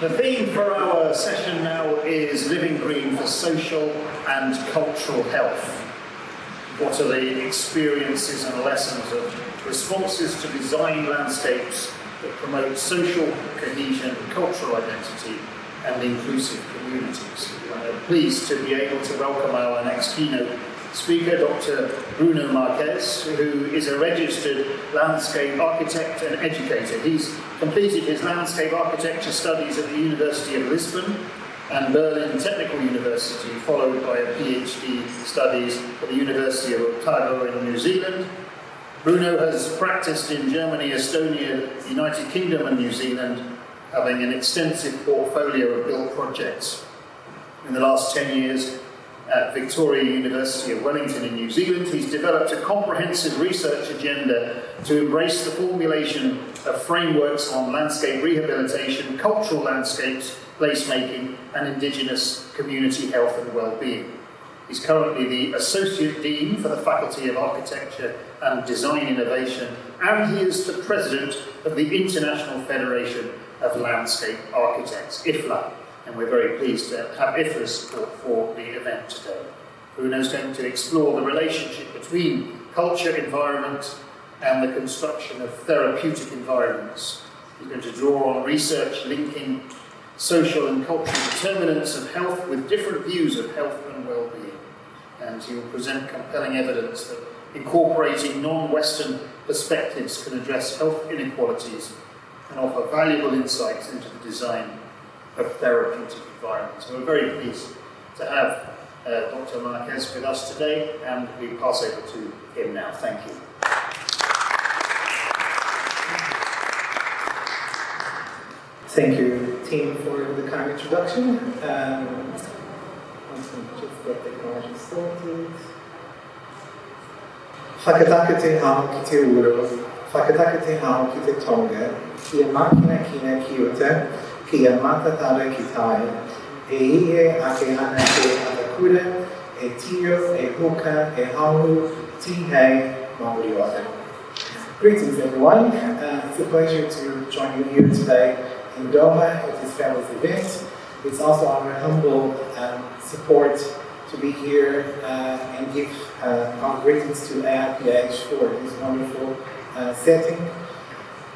The theme for our session now is Living Green for Social and Cultural Health. What are the experiences and lessons of responses to design landscapes that promote social cohesion, cultural identity and inclusive communities? I'm pleased to be able to welcome our next keynote speaker, Dr. Bruno Marques, who is a registered landscape architect and educator. He's completed his landscape architecture studies at the University of Lisbon and Berlin Technical University, followed by a PhD studies at the University of Otago in New Zealand. Bruno has practiced in Germany, Estonia, the United Kingdom and New Zealand, having an extensive portfolio of built projects. In the last 10 years, at Victoria University of Wellington in New Zealand, he's developed a comprehensive research agenda to embrace the formulation of frameworks on landscape rehabilitation, cultural landscapes, placemaking, and Indigenous community health and well-being. He's currently the Associate Dean for the Faculty of Architecture and Design Innovation, and he is the President of the International Federation of Landscape Architects, IFLA. And we're very pleased to have IFLA's support for the event today. Bruno's going to explore the relationship between culture, environment, and the construction of therapeutic environments. He's going to draw on research linking social and cultural determinants of health with different views of health and well-being. And he will present compelling evidence that incorporating non-Western perspectives can address health inequalities and offer valuable insights into the design of therapeutic environments. So we're very pleased to have Dr. Marques with us today, and we pass over to him now. Thank you. Thank you, team, for the kind introduction. Let's just get the technology sorted. Whakatakate hao ki te uro, whakatakate hao ki te tonga, ki a makina kina ki uta, ki a matatara ki tae, e ie ake ana ke atakura, e tio, e hoka, e hauru, tihei, mauri ora. Greetings everyone, it's a pleasure to join you here today in Doha at this fabulous event. It's also our humble support to be here and give our greetings to AIPH for this wonderful setting.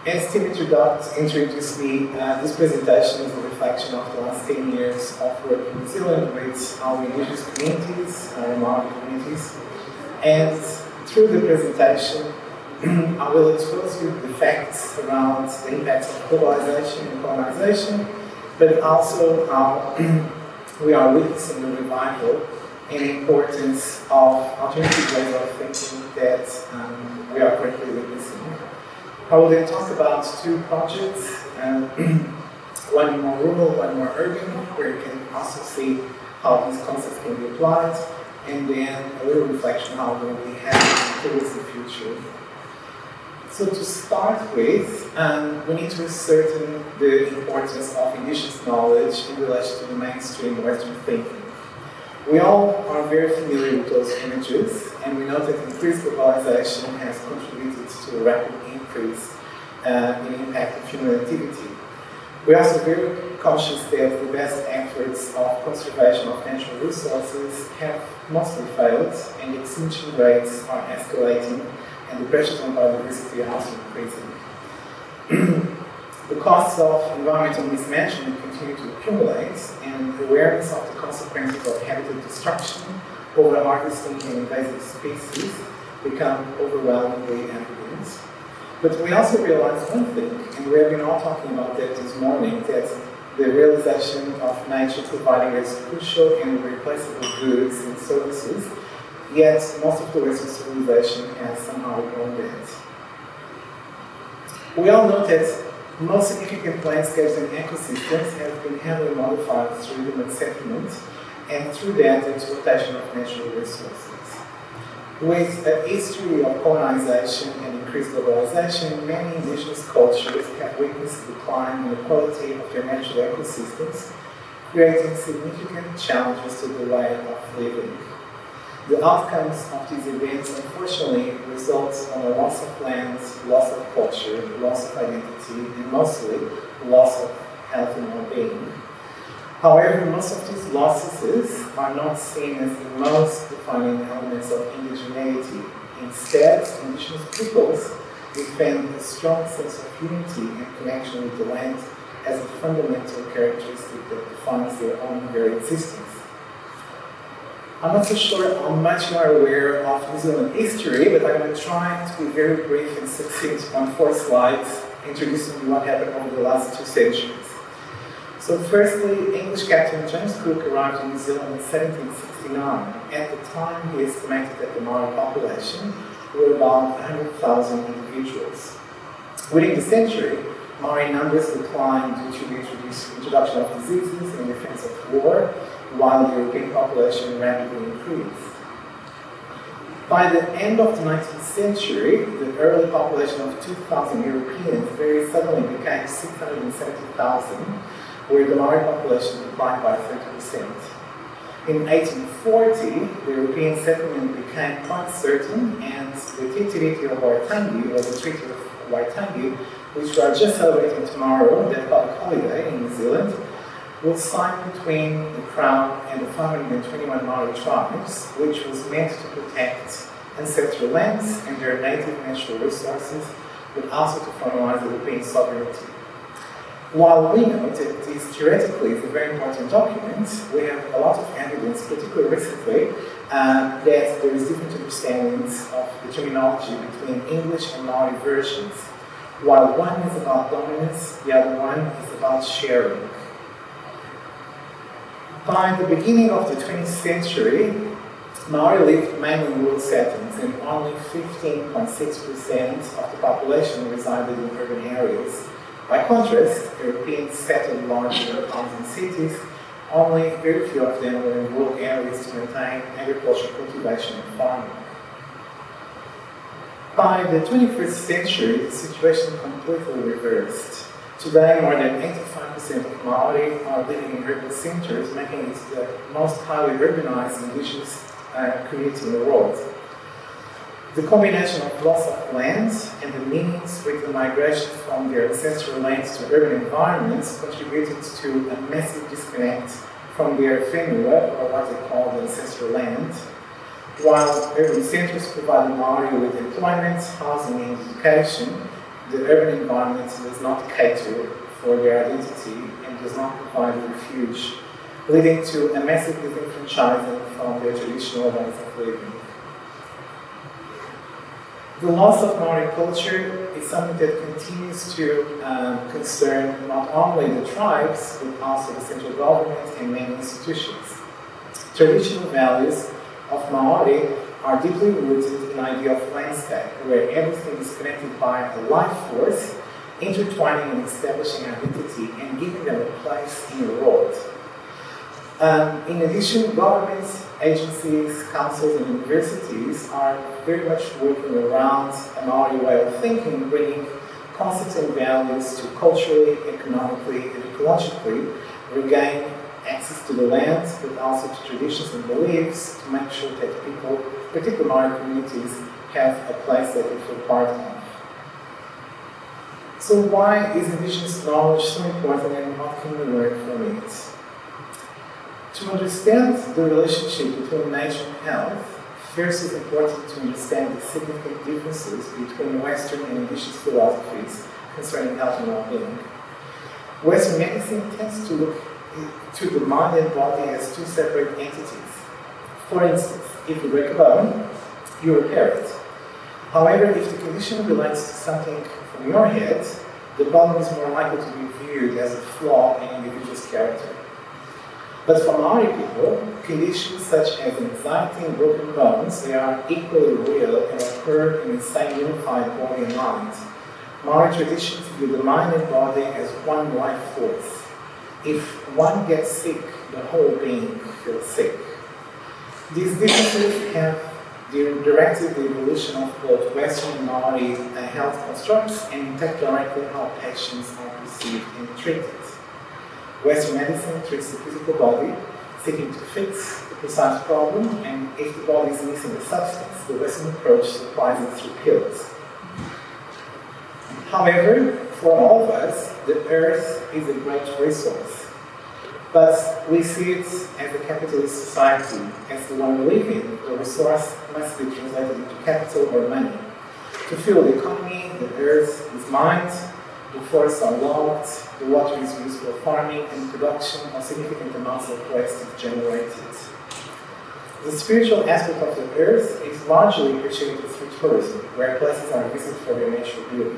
As Tim introduced me, this presentation is a reflection of the last 10 years of work in New Zealand with our indigenous communities, our Maori communities. And through the presentation, I will expose you the facts around the impacts of globalization and colonization, but also how we are witnessing the revival and the importance of alternative ways of thinking that we are currently witnessing. I will then talk about two projects, one more rural, one more urban, where you can also see how these concepts can be applied, and then a little reflection on how we will be heading towards the future. So to start with, we need to ascertain the importance of indigenous knowledge in relation to the mainstream Western thinking. We all are very familiar with those images, and we know that increased globalization has contributed to a rapid increase in the impact of human activity. We are also very conscious that the best efforts of conservation of natural resources have mostly failed, and extinction rates are escalating, and the pressures on biodiversity are also increasing. The costs of environmental mismanagement continue to accumulate, and awareness of the consequences of habitat destruction, overharvesting and invasive species become overwhelmingly evident. But we also realize one thing, and we have been all talking about that this morning, that the realization of nature providing us crucial and irreplaceable goods and services, yet most of the Western civilization has somehow ignored that. We all know that most significant landscapes and ecosystems have been heavily modified through human settlement and through that the exploitation of natural resources. With a history of colonization and increased globalization, many indigenous cultures have witnessed a decline in the quality of their natural ecosystems, creating significant challenges to the way of living. The outcomes of these events, unfortunately, result in a loss of land, loss of culture, loss of identity, and mostly loss of health and well-being. well-being. However, most of these losses are not seen as the most defining elements of indigeneity. Instead, indigenous peoples defend a strong sense of unity and connection with the land as a fundamental characteristic that defines their own very existence. I'm not so sure how much you are aware of New Zealand history, but I'm going to try to be very brief and succinct on 4 slides, introducing you what happened over the last 2 centuries. So firstly, English Captain James Cook arrived in New Zealand in 1769. At the time, he estimated that the Maori population were about 100,000 individuals. Within the century, Maori numbers declined due to the introduction of diseases and defense of war, while the European population rapidly increased. By the end of the 19th century, the early population of 2,000 Europeans very suddenly became 670,000, where the Maori population declined by 30%. In 1840, the European settlement became quite certain, and the Treaty of Waitangi, or the Treaty of Waitangi, which we are just celebrating tomorrow, that public holiday in New Zealand, was signed between the Crown and the 521 Maori tribes, which was meant to protect ancestral lands and their native natural resources, but also to formalize European sovereignty. While we know that this theoretically is a very important document, we have a lot of evidence, particularly recently, that there is different understandings of the terminology between English and Maori versions. While one is about dominance, the other one is about sharing. By the beginning of the 20th century, Maori lived mainly in rural settings, and only 15.6% of the population resided in urban areas. By contrast, Europeans settled larger towns and cities. Only very few of them were in rural areas to maintain agricultural cultivation and farming. By the 21st century, the situation completely reversed. Today, more than 85% of Maori are living in urban centers, making it the most highly urbanized indigenous community in the world. The combination of loss of land and the means with the migration from their ancestral lands to urban environments contributed to a massive disconnect from their whenua, or what they call the ancestral land. While urban centers provided Maori with employment, housing, and education, the urban environment does not cater for their identity and does not provide a refuge, leading to a massive disenfranchisement from their traditional ways of living. The loss of Maori culture is something that continues to concern not only the tribes, but also the central government and many institutions. Traditional values of Maori are deeply rooted in the idea of landscape, where everything is connected by a life force, intertwining and establishing identity and giving them a place in the world. In addition, governments, agencies, councils, and universities are very much working around a Maori way of thinking, bringing concepts and values to culturally, economically, and ecologically regain access to the land, but also to traditions and beliefs to make sure that people, particularly Maori communities, have a place that they feel part of. So why is Indigenous knowledge so important, and what can we learn from it? To understand the relationship between nature and health, first it's important to understand the significant differences between Western and Indigenous philosophies concerning health and well-being. Western medicine tends to look to the mind and body as two separate entities. For instance, if you break a bone, you repair it. However, if the condition relates to something from your head, the bone is more likely to be viewed as a flaw in an individual's character. But for Maori people, conditions such as anxiety and broken bones, they are equally real and occur in the same unified body and mind. Maori traditions view the mind and body as one life force. If one gets sick, the whole being feels sick. These differences have directed the evolution of both Western and Maori health constructs and impact directly how patients are perceived and treated. Western medicine treats the physical body, seeking to fix the precise problem, and if the body is missing a substance, the Western approach supplies it through pills. However, for all of us, the earth is a great resource, but we see it as a capitalist society. As the one we live in, the resource must be translated into capital or money. To fuel the economy, the earth is mined, the forests are logged, the water is used for farming and production, of significant amounts of waste is generated. The spiritual aspect of the earth is largely appreciated through tourism, where places are visited for their natural beauty.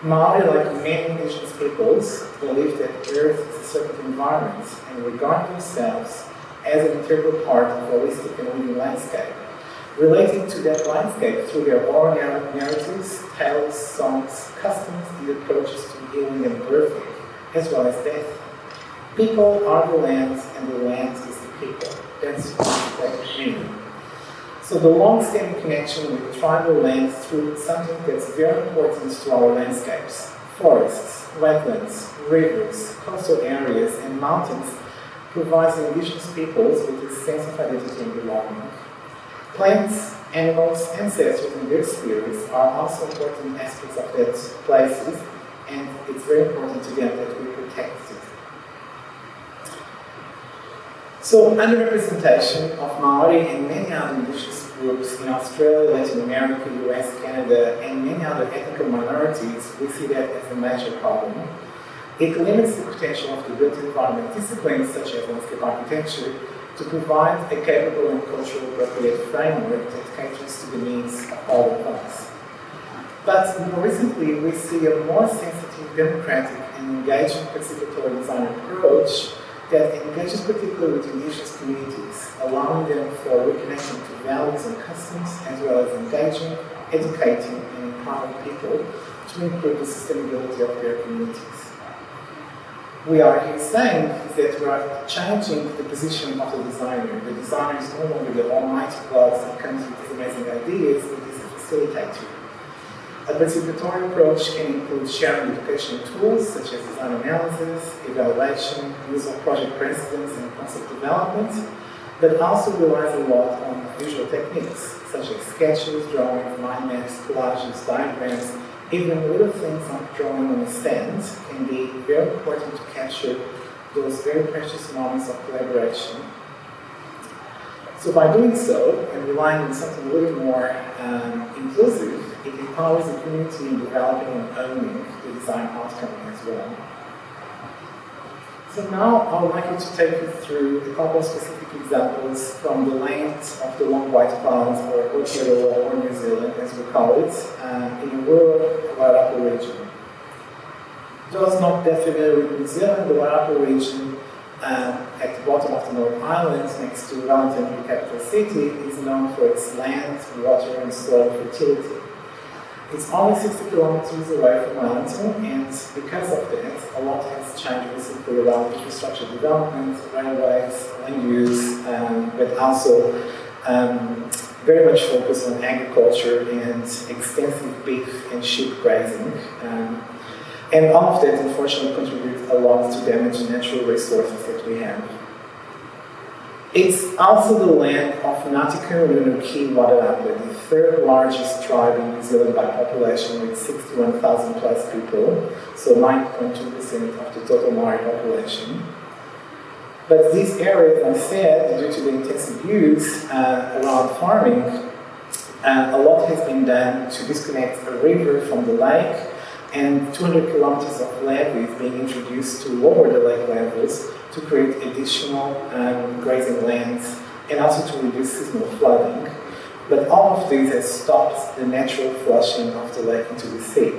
Maori, like many indigenous peoples, believe that earth is a sacred environment and regard themselves as an integral part of a holistic and living landscape, relating to that landscape through their oral narratives, tales, songs, customs, and approaches to healing and birthing, as well as death. People are the land, and the land is the people. That's what meaning. So the long-standing connection with tribal land through something that's very important to our landscapes: forests, wetlands, rivers, coastal areas, and mountains provides indigenous peoples with a sense of identity and belonging. Plants, animals, ancestors, and their spirits are also important aspects of that places, and it's very important to them that we protect it. So, underrepresentation of Maori and many other indigenous groups in Australia, Latin America, US, Canada, and many other ethnic minorities, we see that as a major problem. It limits the potential of the built environment disciplines such as landscape architecture to provide a capable and culturally appropriate framework that caters to the needs of all of us. But more recently, we see a more sensitive, democratic, and engaging participatory design approach that engages particularly with indigenous communities, allowing them for reconnection to values and customs, as well as engaging, educating, and empowering people to improve the sustainability of their communities. We are here saying that we are changing the position of the designer. The designer is no longer the almighty God that comes with these amazing ideas, but is a facilitator. A participatory approach can include sharing educational tools such as design analysis, evaluation, use of project precedents and concept development, but also relies a lot on visual techniques such as sketches, drawings, mind maps, collages, diagrams. Even little things like drawing on a stand can be very important to capture those very precious moments of collaboration. So by doing so, and relying on something a little more inclusive, it empowers the community in developing and owning the design outcome as well. So now I would like you to take you through a couple of specific examples from the land of the Long White Clouds, or Aotearoa, or New Zealand as we call it, in the rural Wairarapa region. Those not that familiar with New Zealand, the Wairarapa region at the bottom of the North Island, next to Wellington, the capital city, is known for its land, water, and soil fertility. It's only 60 kilometers away from Wellington, and because of that, a lot has changed recently around infrastructure development, railways, land use, but also very much focused on agriculture and extensive beef and sheep grazing. And all of that, unfortunately, contributes a lot to damage the natural resources that we have. It's also the land of Ngāti Runuki Wairarapa, the third largest tribe in New Zealand by population, with 61,000 plus people, so 9.2% of the total Maori population. But these areas, as I said, due to the intensive use around farming, a lot has been done to disconnect a river from the lake, and 200 kilometers of levees being introduced to lower the lake levels to create additional grazing lands and also to reduce seasonal flooding. But all of this has stopped the natural flushing of the lake into the sea.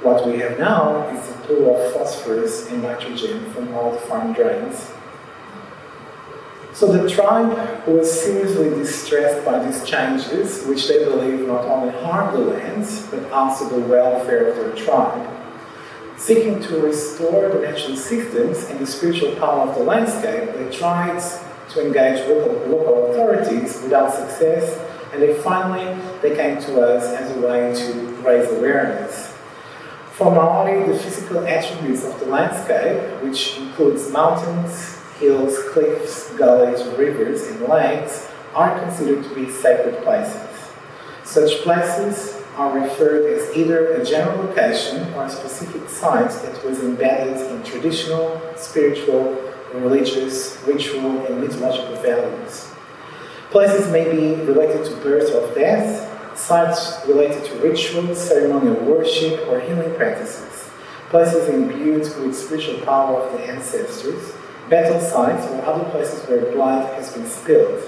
What we have now is a pool of phosphorus and nitrogen from all the farm drains. So the tribe was seriously distressed by these changes, which they believe not only harm the land, but also the welfare of their tribe. Seeking to restore the natural systems and the spiritual power of the landscape, they tried to engage local authorities without success, and they came to us as a way to raise awareness. For Maori, the physical attributes of the landscape, which includes mountains, hills, cliffs, gullies, rivers, and lakes, are considered to be sacred places. Such places are referred as either a general location or a specific site that was embedded in traditional, spiritual, religious, ritual, and mythological values. Places may be related to birth or death, sites related to rituals, ceremonial worship, or healing practices. Places imbued with spiritual power of the ancestors, battle sites, or other places where blood has been spilled.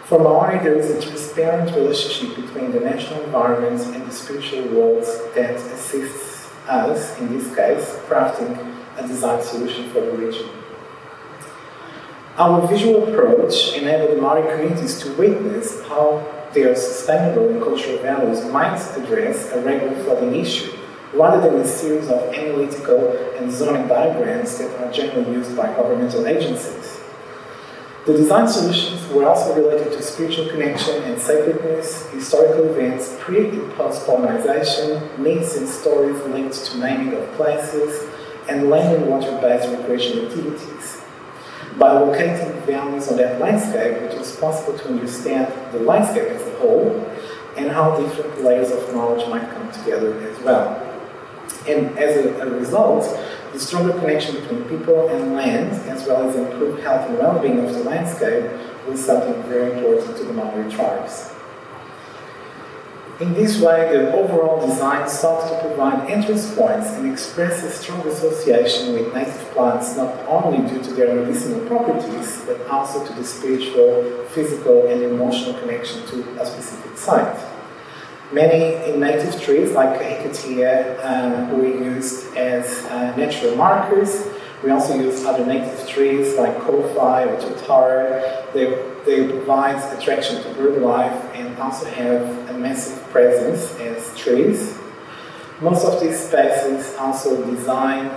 For Maori, there is a transparent relationship between the natural environment and the spiritual world that assists us, in this case, crafting a design solution for the region. Our visual approach enabled the Maori communities to witness how their sustainable and cultural values might address a regular flooding issue, rather than a series of analytical and zoning diagrams that are generally used by governmental agencies. The design solutions were also related to spiritual connection and sacredness, historical events, pre- and post-colonization, myths and stories linked to naming of places, and land and water-based recreational activities. By locating values on that landscape, it was possible to understand the landscape as a whole and how different layers of knowledge might come together as well. And as a result, the stronger connection between people and land, as well as improved health and well-being of the landscape, was something very important to the Maori tribes. In this way, the overall design sought to provide entrance points and express a strong association with native plants, not only due to their medicinal properties, but also to the spiritual, physical, and emotional connection to a specific site. Many native trees, like kahikatea, were used as natural markers. We also use other native trees like kofi or tutara. They provide attraction to bird life and also have a massive presence as trees. Most of these spaces also design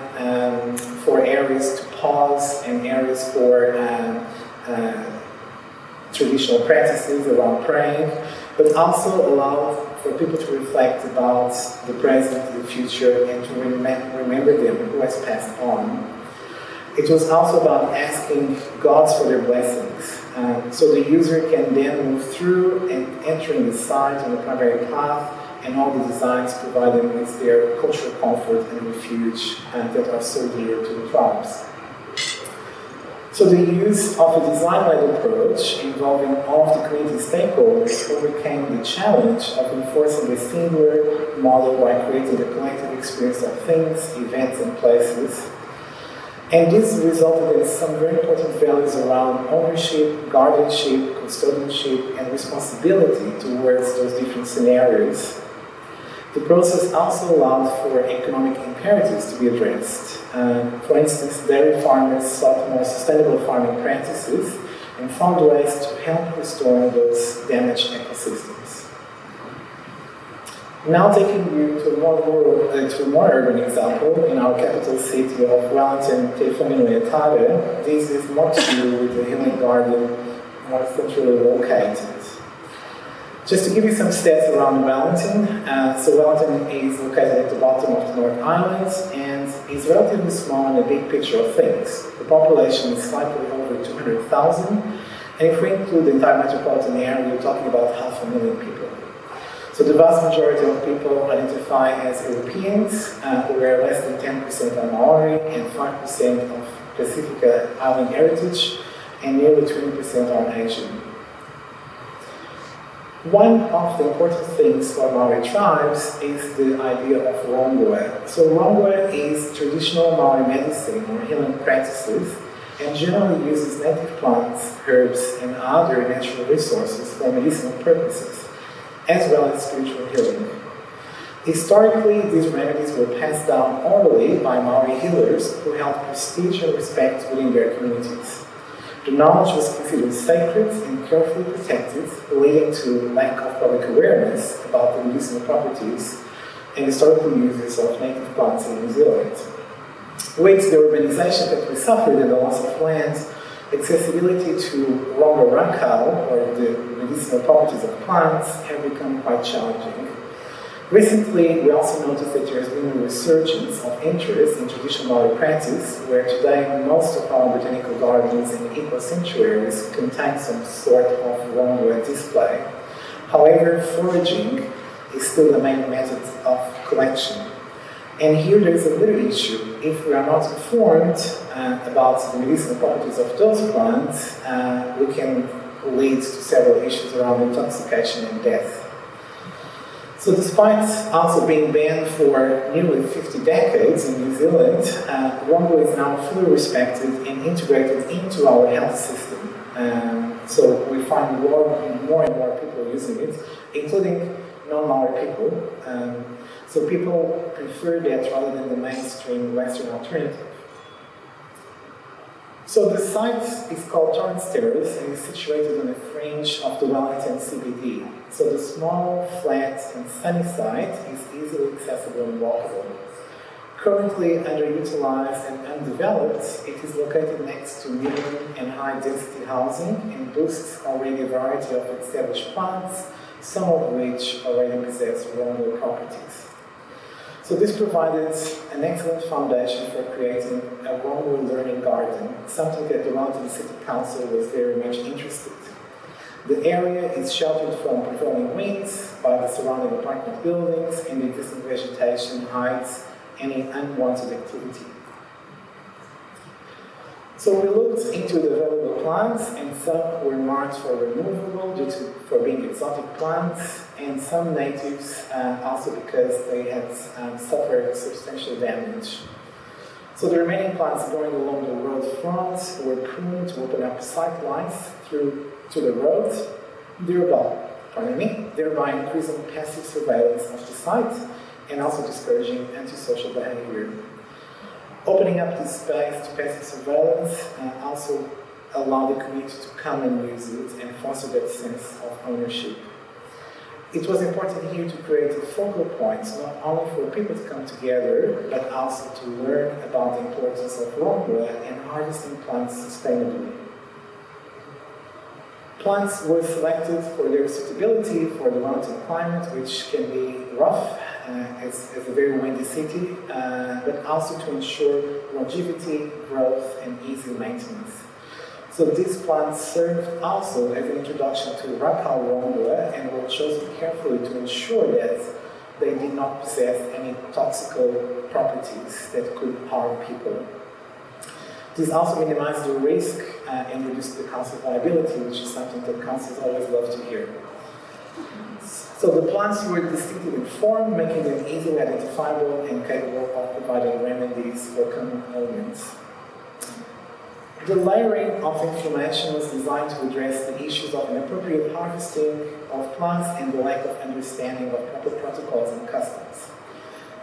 for areas to pause and areas for traditional practices around praying, but also allow for people to reflect about the present, the future, and to remember them who has passed on. It was also about asking gods for their blessings. So the user can then move through and entering the site on the primary path, and all the designs provide them with their cultural comfort and refuge that are so dear to the tribes. So the use of a design-led approach involving all of the community stakeholders overcame the challenge of enforcing a singular model by creating a collective experience of things, events, and places. And this resulted in some very important values around ownership, guardianship, custodianship, and responsibility towards those different scenarios. The process also allowed for economic imperatives to be addressed. For instance, dairy farmers sought more sustainable farming practices and found ways to help restore those damaged ecosystems. Now taking you to a more urban example, in our capital city of Wellington, Te Whanganui-a-Tare, this is more to do with the healing garden more centrally located. Just to give you some stats around Wellington, so Wellington is located at the bottom of the North Island and is relatively small in the big picture of things. The population is slightly over 200,000, and if we include the entire metropolitan area, we're talking about 500,000 people. So the vast majority of people identify as Europeans, where less than 10% are Maori and 5% of Pacific Island heritage, and nearly 20% are Asian. One of the important things for Maori tribes is the idea of rongoe. So rongoe is traditional Maori medicine or healing practices and generally uses native plants, herbs, and other natural resources for medicinal purposes, as well as spiritual healing. Historically, these remedies were passed down orally by Maori healers who held prestige and respect within their communities. The knowledge was considered sacred and carefully protected, leading to lack of public awareness about the medicinal properties and historical uses of native plants in New Zealand. With the urbanization that we suffered and the loss of land, accessibility to rongo rakau, or the medicinal properties of plants, have become quite challenging. Recently, we also noticed that there has been a resurgence of interest in traditional Maori practice, where today most of our botanical gardens and eco-sanctuaries contain some sort of rongoe display. However, foraging is still the main method of collection. And here there is a little issue. If we are not informed about the medicinal properties of those plants, we can lead to several issues around intoxication and death. So despite also being banned for nearly 50 decades in New Zealand, Wellbeing is now fully respected and integrated into our health system. So we find more and more people using it, including non-Maori people. So people prefer that rather than the mainstream Western alternative. So the site is called Torrance Terrace and is situated on the fringe of the Wellington CBD. So the small, flat and sunny site is easily accessible and walkable. Currently underutilized and undeveloped, it is located next to medium and high density housing and boasts already a variety of established plants, some of which already possess Wellbeing properties. So this provided an excellent foundation for creating a Wellbeing learning garden, something that the Wellington City Council was very much interested in. The area is sheltered from prevailing winds by the surrounding apartment buildings, and the existing vegetation hides any unwanted activity. So we looked into the available plants, and some were marked for removable for being exotic plants, and some natives also because they had suffered substantial damage. So the remaining plants growing along the road front were pruned to open up sight lines through to the road, thereby increasing passive surveillance of the site and also discouraging antisocial behavior. Opening up this space to passive surveillance also allowed the community to come and use it and foster that sense of ownership. It was important here to create a focal point, not only for people to come together, but also to learn about the importance of Wellbeing and harvesting plants sustainably. Plants were selected for their suitability for the Wellington climate, which can be rough, as a very windy city, but also to ensure longevity, growth, and easy maintenance. So these plants served also as an introduction to Rapal Wellbeing and were chosen carefully to ensure that they did not possess any toxical properties that could harm people. This also minimized the risk and reduced the council's liability, which is something that councils always love to hear. So the plants were distinctive in form, making them easily identifiable and capable of providing remedies for common ailments. The layering of information was designed to address the issues of inappropriate harvesting of plants and the lack of understanding of proper protocols and customs.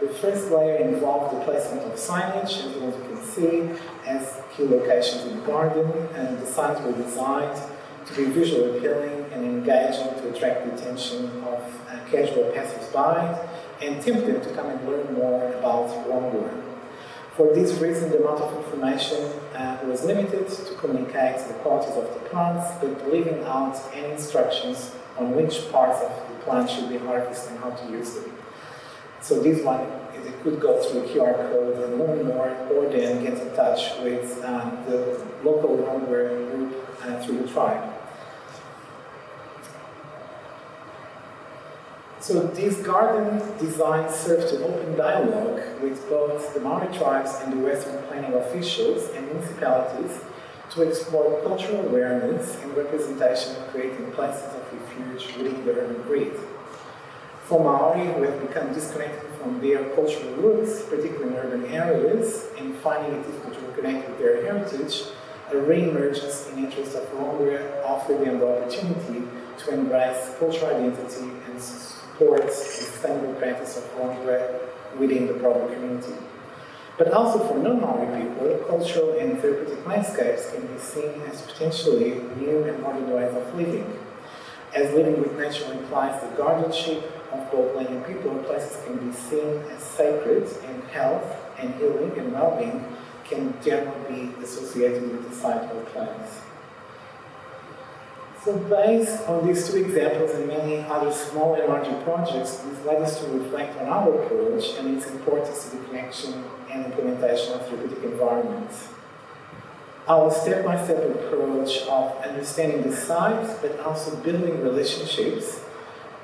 The first layer involved the placement of signage, as you can see, as key locations in the garden, and the signs were designed to be visually appealing and engaging to attract the attention of casual passers-by and tempt them to come and learn more about Wellbeing. For this reason, the amount of information was limited to communicate the qualities of the plants, but leaving out any instructions on which parts of the plant should be harvested and how to use them. So this one, they could go through a QR code and learn more, or then get in touch with the local Wellbeing group through the tribe. So this garden design served to open dialogue with both the Maori tribes and the Western planning officials and municipalities to explore cultural awareness and representation of creating places of refuge within the urban grid. For Maori, who have become disconnected from their cultural roots, particularly in urban areas, and finding it difficult to reconnect with their heritage, a re-emergence in interest of Wellbeing offered them the opportunity to embrace cultural identity and support the sustainable practice of Wellbeing within the broader community. But also for non-Maori people, cultural and therapeutic landscapes can be seen as potentially new and modern ways of living. As living with nature implies the guardianship of both land and people, places can be seen as sacred, and health and healing and well-being can generally be associated with the site or place. So based on these two examples and many other small and larger projects, this led us to reflect on our approach and its importance to the connection and implementation of therapeutic environments. Our step-by-step approach of understanding the site, but also building relationships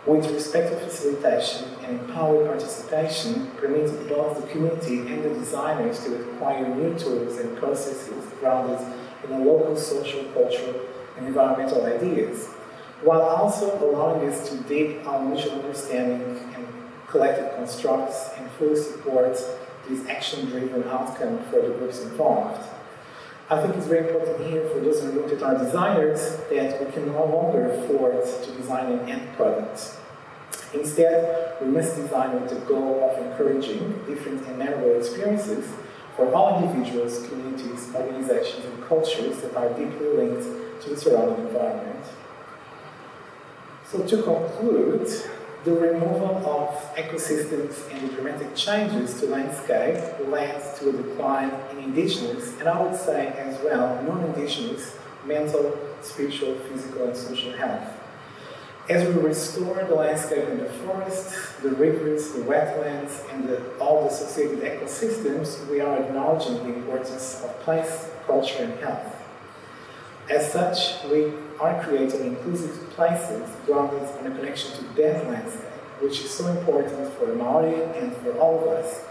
with respect to facilitation and empowered participation, permitting both the community and the designers to acquire new tools and processes grounded in a local social, cultural, and environmental ideas, while also allowing us to deep our mutual understanding and collective constructs and fully support this action-driven outcome for the groups involved. I think it's very important here for those who looked at our designers that we can no longer afford to design an end product. Instead, we must design with the goal of encouraging different and memorable experiences for all individuals, communities, organizations, and cultures that are deeply linked to the surrounding environment. So to conclude, the removal of ecosystems and the dramatic changes to landscape led to a decline in indigenous, and I would say as well, non-indigenous, mental, spiritual, physical, and social health. As we restore the landscape and the forests, the rivers, the wetlands, and all the associated ecosystems, we are acknowledging the importance of place, culture, and health. As such, we are creating inclusive places grounded in a connection to that landscape, which is so important for Maori and for all of us.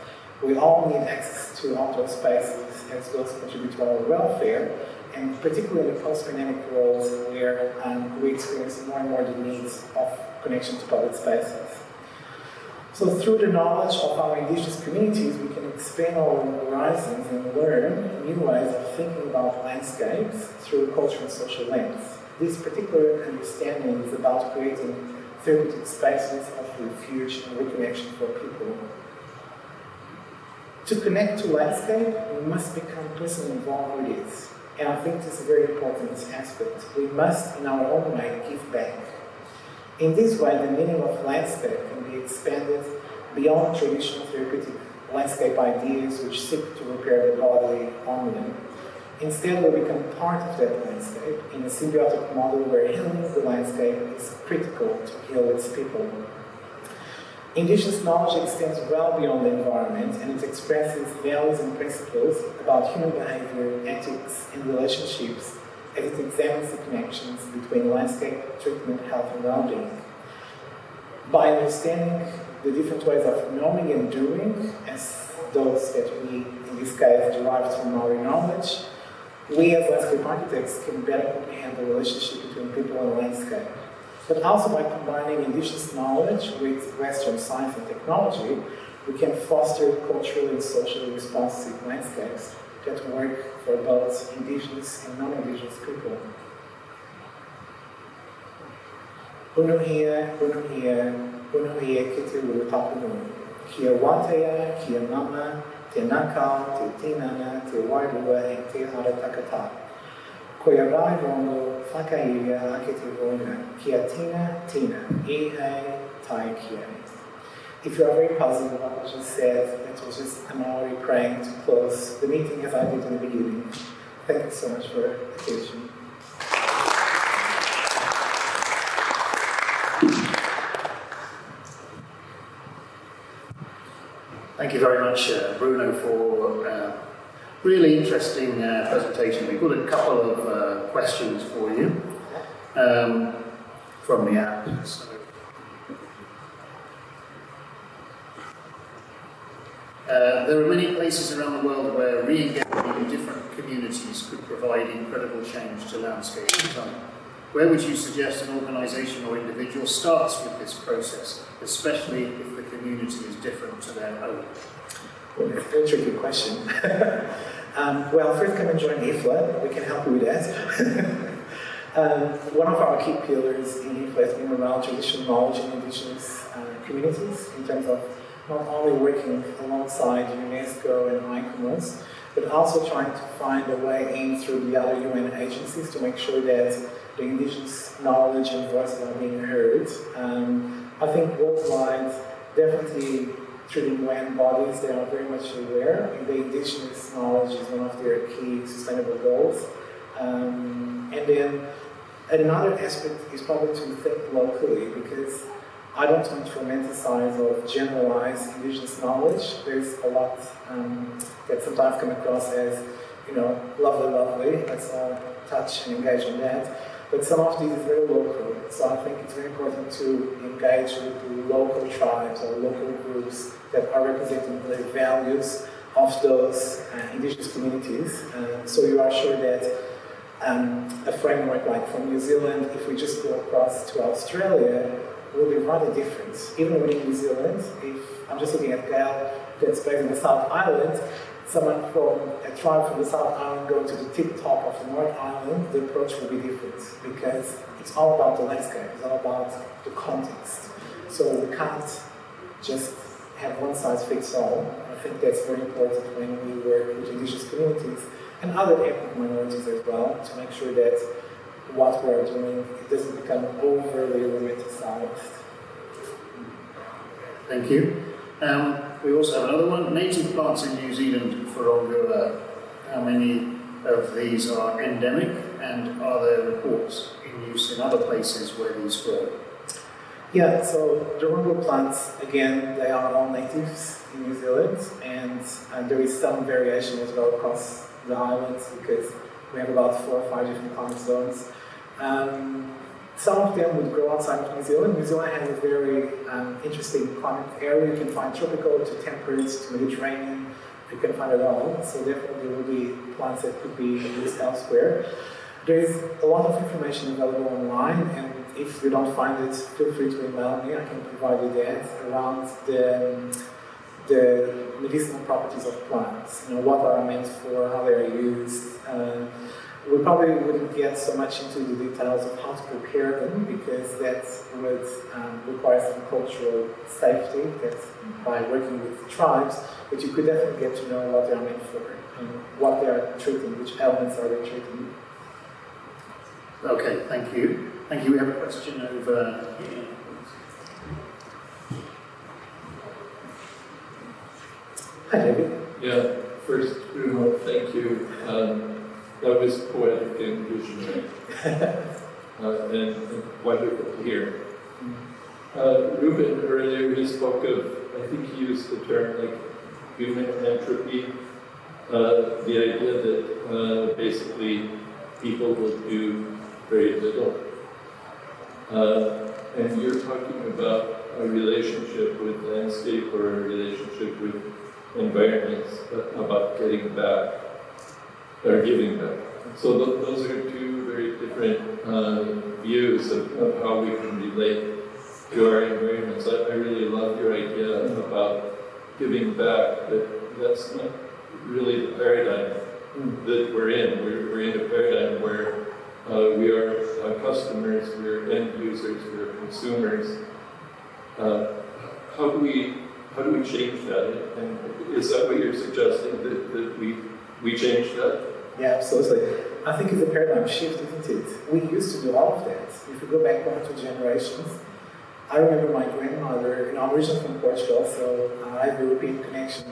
We all need access to outdoor spaces as those contribute to our welfare, and particularly in the post-pandemic world where we experience more and more the needs of connection to public spaces. So through the knowledge of our indigenous communities, we can expand our horizons and learn new ways of thinking about landscapes through a cultural and social lens. This particular understanding is about creating therapeutic spaces of refuge and reconnection for people. To connect to landscape, we must become personally involved with it. And I think this is a very important aspect. We must, in our own way, give back. In this way, the meaning of landscape can be expanded beyond traditional therapeutic landscape ideas which seek to repair the body only. Instead, we become part of that landscape in a symbiotic model where healing the landscape is critical to heal its people. Indigenous knowledge extends well beyond the environment, and it expresses values and principles about human behavior, ethics, and relationships as it examines the connections between landscape, treatment, health, and well-being. By understanding the different ways of knowing and doing, as those that we, in this case, derive from Maori knowledge, we as landscape architects can better comprehend the relationship between people and landscape. But also by combining indigenous knowledge with Western science and technology, we can foster culturally and socially responsive landscapes that work for both indigenous and non-indigenous people. Unuhia, ki te uru tapunu. Kia watea, kia mama, te naka, te tinana, te wairua, e te hara takata. Koia rai rongo, whakairia ake te ronga, kia tina, ihe, tai kia. If you are very puzzled with what I just said, that was just a Maori praying to close the meeting as I did in the beginning. Thank you so much for your attention. Thank you very much, Bruno, for a really interesting presentation. We've got a couple of questions for you from the app. So, there are many places around the world where re-engaging different communities could provide incredible change to landscape design. Where would you suggest an organisation or individual starts with this process, especially if the community is different to their own? Well, that's a very tricky question. Well, first come and join IFLA. We can help you with that. One of our key pillars in IFLA has been around traditional knowledge in indigenous communities in terms of not only working alongside UNESCO and ICOMOS, but also trying to find a way in through the other UN agencies to make sure that the indigenous knowledge and voices are being heard. I think worldwide, definitely through the UN bodies, they are very much aware. The indigenous knowledge is one of their key sustainable goals. And then another aspect is probably to think locally, because I don't want to romanticize or generalize indigenous knowledge. There's a lot that sometimes come across as lovely. Let's all touch and engage on that. But some of these is very local, so I think it's very important to engage with the local tribes or local groups that are representing the values of those indigenous communities. So you are sure that a framework like from New Zealand, if we just go across to Australia, will be rather different. Even within New Zealand, if I'm just looking at Gail, that's based in the South Island, someone from a tribe from the South Island going to the tip top of the North Island, the approach will be different because it's all about the landscape, it's all about the context. So we can't just have one size fits all. I think that's very important when we work with indigenous communities and other ethnic minorities as well to make sure that what we're doing it doesn't become overly romanticized. Thank you. We also have another one. Native plants in New Zealand for Ongola. How many of these are endemic, and are there reports in use in other places where these grow? Yeah, so the Rongo plants, again, they are all natives in New Zealand, and there is some variation as well across the islands because we have about 4 or 5 different climate zones. Some of them would grow outside of New Zealand. New Zealand has a very interesting climate area. You can find tropical to temperate to Mediterranean. You can find it all. So definitely there will be plants that could be used elsewhere. There is a lot of information available online, and if you don't find it, feel free to email me. I can provide you that around the medicinal properties of plants. What are meant for, how they are used. We probably wouldn't get so much into the details of how to prepare them because that would require some cultural safety by working with tribes, but you could definitely get to know what they are meant for and what they are treating, which elements are they treating. Okay, thank you. Thank you. We have a question over here. Hi, David. Yeah, first, Bruno, thank you. That was poetic and visionary, and wonderful to hear. Ruben earlier, he spoke of, I think he used the term like human entropy, the idea that basically people will do very little. And you're talking about a relationship with landscape or a relationship with environments, about getting back. Or giving back. So those are two very different views of how we can relate to our environments. I really love your idea about giving back, but that's not really the paradigm that we're in. We're in a paradigm where we are customers, we're end users, we're consumers. How do we change that? And is that what you're suggesting, that we change that? Yeah, absolutely. I think it's a paradigm shift, isn't it? We used to do all of that. If we go back 1 or 2 generations, I remember my grandmother, I'm originally from Portugal, so I have a European connection.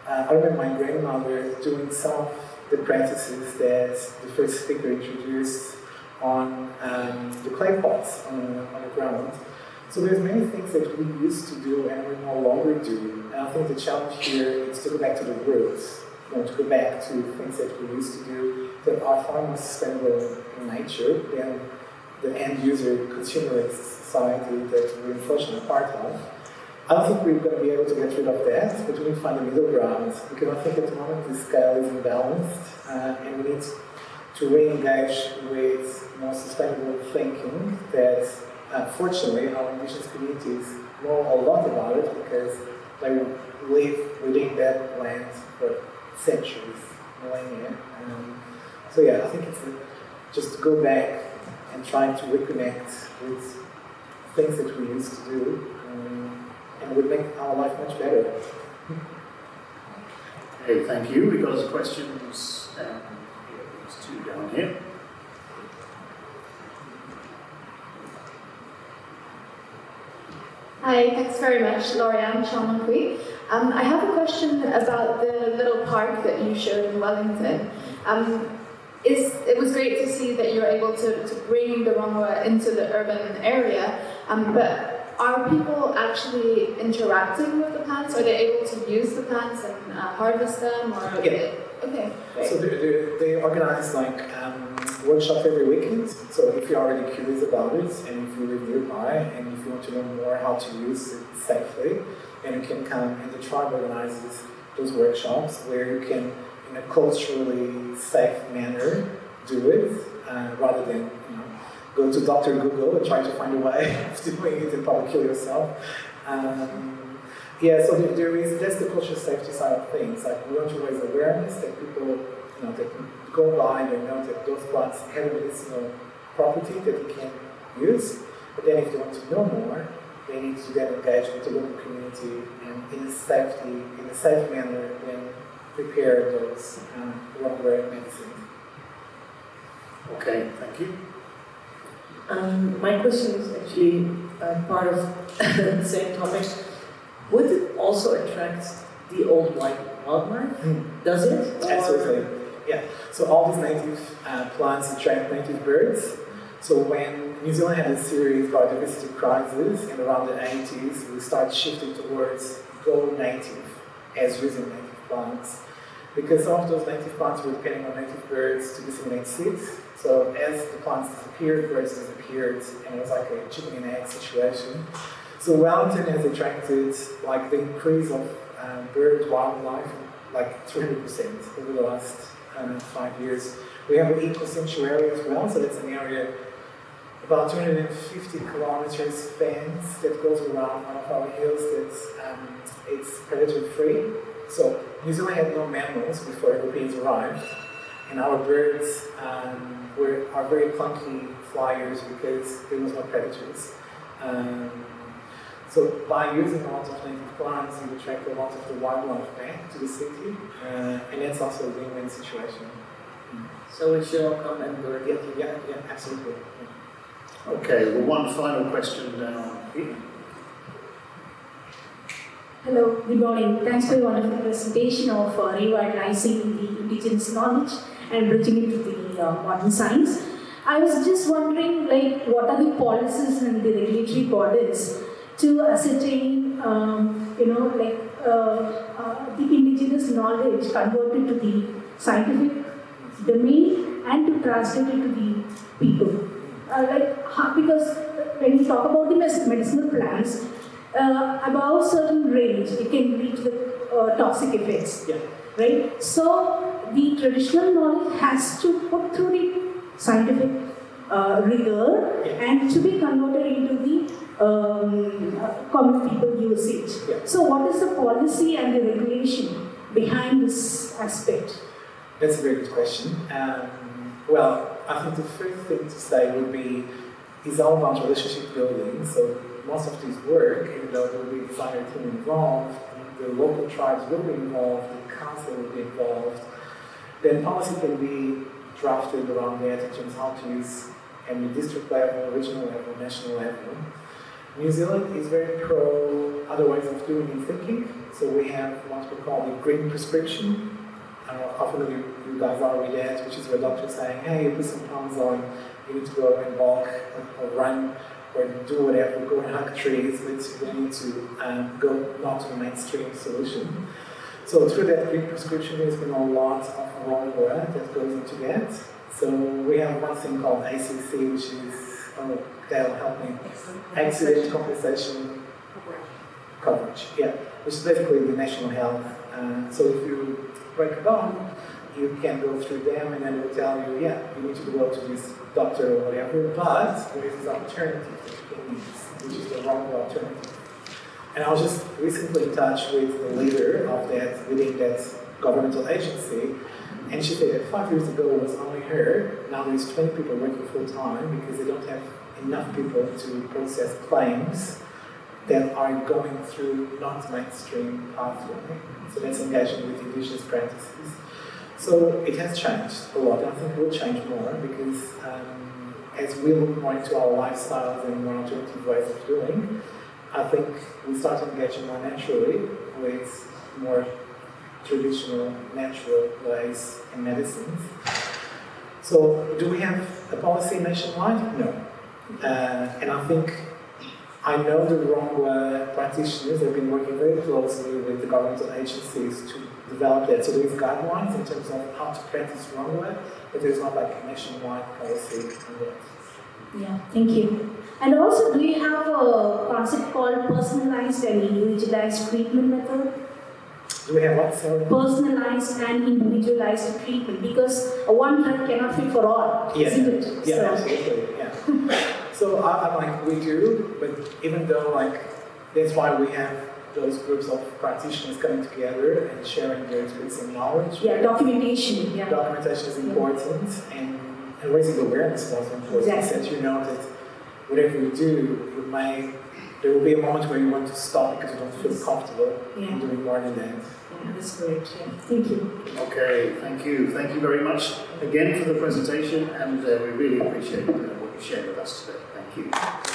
I remember my grandmother doing some of the practices that the first speaker introduced on the clay pots on the ground. So there's many things that we used to do and we no longer do. And I think the challenge here is to go back to the roots. To go back to things that we used to do that are far more sustainable in nature than the end-user consumerist society that we're unfortunately a part of. I don't think we're going to be able to get rid of that, but we need to find a middle ground because I think at the moment the scale is imbalanced and we need to re-engage with more sustainable thinking that fortunately our indigenous communities know a lot about it because they live within that land for centuries, millennia. So yeah, I think it's just to go back and try to reconnect with things that we used to do, and it would make our life much better. Okay, thank you. We've got questions down here. There's 2 down here. Hi, thanks very much, Lorianne Chalmankui. I have a question about the little park that you showed in Wellington. It was great to see that you're able to bring the Rongoa into the urban area, but are people actually interacting with the plants? Are they able to use the plants and harvest them? Or Okay, great. So they organize like workshops every weekend. So if you're already curious about it, and if you live nearby, and if you want to know more how to use it safely, then you can come. And the tribe organizes those workshops where you can, in a culturally safe manner, do it rather than go to Dr. Google and try to find a way of doing it and probably kill yourself. Yeah, so that's the cultural safety side of things. Like we want to raise awareness that people, that go by and know that those plants have a medicinal property that they can use. But then if they want to know more, they need to get engaged with the local community and in a safe manner, then prepare those raw medicines. Okay, thank you. My question is actually part of the same topic. Would it also attract the old wildlife? Does it? Or? Absolutely. Yeah. So all these native plants attract native birds. So when New Zealand had a serious biodiversity crisis in around the 80s, we started shifting towards go native as using native plants. Because some of those native plants were depending on native birds to disseminate seeds. So as the plants disappeared, birds disappeared, and it was like a chicken and egg situation. So Wellington has attracted like the increase of bird wildlife like 300% over the last 5 years. We have an eco-sanctuary as well, so that's an area about 250 kilometers fence that goes around one of our hills that's it's predator-free. So New Zealand had no mammals before Europeans arrived, and our birds are very clunky flyers because there was no predators. So by using a lot of native plants, you attract a lot of the wildlife back to the city, and that's also a win-win situation. So we should all come and work. Yeah, absolutely. Okay, well, one final question down here. Hello, good morning. Thanks for your wonderful presentation of revitalizing the indigenous knowledge and bridging it to the modern science. I was just wondering, what are the policies and the regulatory bodies to ascertain, the indigenous knowledge converted to the scientific domain and to translate it to the people? Because when you talk about the medicinal plants, above certain range, it can lead to the toxic effects. Yeah. Right? So the traditional knowledge has to put through the scientific rigor and to be converted into the common people usage. Yeah. So what is the policy and the regulation behind this aspect? That's a very good question. Well, I think the first thing to say would be, it's all about relationship building. So most of this work, even though there will be a designer team involved, the local tribes will be involved, the council will be involved, then policy can be drafted around that in terms of how to use at the district level, regional level, national level. New Zealand is very pro other ways of doing and thinking. So we have what we call the green prescription. I don't know how familiar you guys are with that, which is where doctors saying, hey, you put some pounds on, you need to go and walk or run or do whatever, go and hug trees, but you need to go not to the mainstream solution. So through that green prescription, there's been a lot of raw work that goes into that. So we have one thing called ACC, which is, that'll help me, accident compensation coverage, which is basically the national health. So if you break a bone, you can go through them and then it will tell you, you need to go to this doctor or whatever, but there is this alternative that you can use, which is the wrong alternative. And I was just recently in touch with the leader of that, within that governmental agency, and she said that 5 years ago it was only her, now there's 20 people working full time because they don't have enough people to process claims that are going through non-mainstream pathway. So that's engaging with indigenous practices. So it has changed a lot, and I think it will change more because as we look more into our lifestyles and more alternative ways of doing, I think we start engaging more naturally with more traditional, natural ways in medicines. So do we have a policy nationwide? No. And I think I know the wrong practitioners have been working very closely with the governmental agencies to develop that. So there is guidelines in terms of how to practice wrong, but there's not like a nationwide policy on that. Yeah, thank you. And also, do you have a concept called personalized and individualized treatment method? Do we have what? Sorry? Personalized and individualized treatment, because one drug cannot fit for all, Yeah, isn't it? yeah, So, absolutely, yeah. So I'm like, we do, but even though like, that's why we have those groups of practitioners coming together and sharing their experience and knowledge. yeah, documentation. Yeah. Documentation is important, and raising awareness is also important. Exactly. That you know that whatever you do, there will be a moment where you want to stop because you don't feel comfortable in doing more than that. Yeah, that's great. Yeah. Thank you. Okay, thank you. Thank you very much again for the presentation, and we really appreciate what you shared with us today. Thank you.